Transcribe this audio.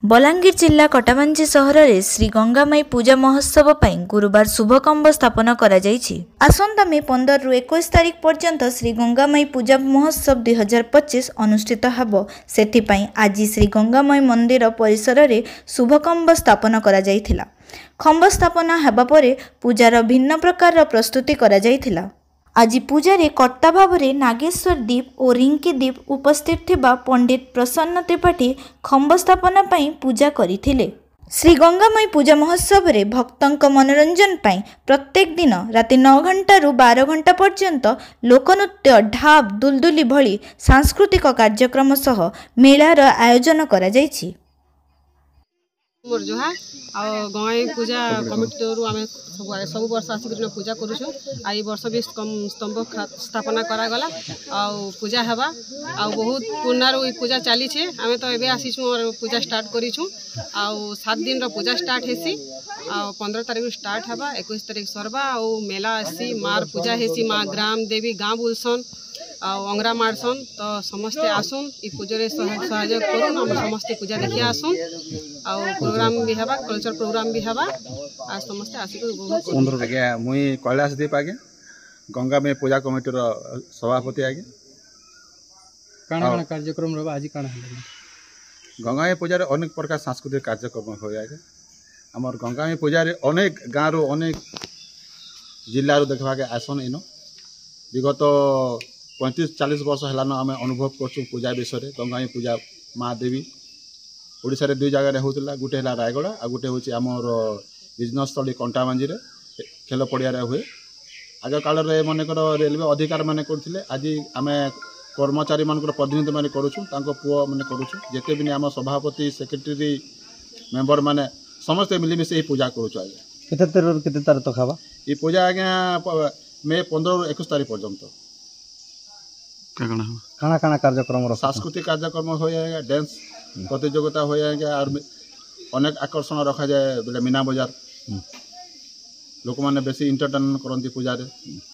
बलांगीर जिला कटाबांजी सहर में श्री गंगामाई पूजा महोत्सव पर गुरुवार शुभकंब स्थापन करा जायछि। आसंता मे 15 रु 21 तारिख पर्यंत श्री गंगामाई पूजा महोत्सव 2025 अनुष्ठित हब। सेथिपाई आज श्री गंगामाई मंदिर परिसर में शुभकंब स्थापन करा जायथिला। खंब स्थापन हेबा परे पूजार भिन्न प्रकार प्रस्तुति करा जायथिला। आज पूजा रे कर्ता भाव में नागेश्वर दीप और रिंकी दीप उपस्थित थिबा पंडित प्रसन्न त्रिपाठी खंब स्थापन पाई पूजा करिथिले। श्री गंगामाई पूजा महोत्सव रे भक्तंक मनोरंजन पाई प्रत्येक दिन राति 9 घंटा रु 12 घंटा पर्यंत लोकनृत्य ढाब दुलदुली भली सांस्कृतिक कार्यक्रम सह मेलार आयोजन करा जायछि। मोर जो है गंगाई पूजा कमिटी तरु आम सब वर्ष आसिक पूजा करुँ। आई वर्ष भी स्तंभ स्थापना करागला पूजा हेबा बहुत पुनर पूजा चली आम तो एवं आसीचु और पूजा स्टार्ट करूँ। 7 दिन पूजा स्टार्ट हेसी 15 तारीख स्टार्ट हेबा 21 तारीख सरबा मेला आसी मार पूजा हेसी माँ ग्राम देवी गाँ बुलसन अंगरा मारसन तो समस्ते आसुन ई पूजा सहयोग करूँ। हम समस्ते पूजा देखी आसुन प्रोग्राम भी हेबा कल्चर प्रोग्राम भी हेबा समस्ते आसिक उपभोग। आज्ञा मुई कैलाश दीप आज्ञा गंगामाई पूजा कमिटीर सभापति आज्ञा काना कार्यक्रम रहा आज काना गंगामाई पूजा अनेक प्रकार सांस्कृतिक कार्यक्रम हो आज्ञा आमर गंगामाई पूजा अनेक गाँव अनेक जिल्ला देखा के आसन इन विगत 35-40 वर्ष है आम अनुभव कर पूजा विषय गंगामाई पूजा माँ देवी ओडिशा रे 2 जगह होता गोटे है रायगड़ा आ गोटे हूँ आमर बिजनेस स्थली कंटाबांजी खेल पड़िया हुए। आग काल में मनकर रेलवे अधिकार मैंने करते आज आम कर्मचारी मान प्रतिनिधि मैंने करूँ पुओ मैंने करूँ जिते भी आम सभापति सेक्रेटरी मेंबर मैंने समस्ते मिलमिशे ये पूजा करूँ। आज्ञा ये पूजा आज्ञा मे 15 रु 21 तारीख पर्यंत काना कार्यक्रम सांस्कृतिक कार्यक्रम हो डांस प्रतियोगिता हो और अनेक आकर्षण रखा जाए बोले मीना बजार लोक मैंने बेसी इंटरटेनमेंट करती पूजा रे।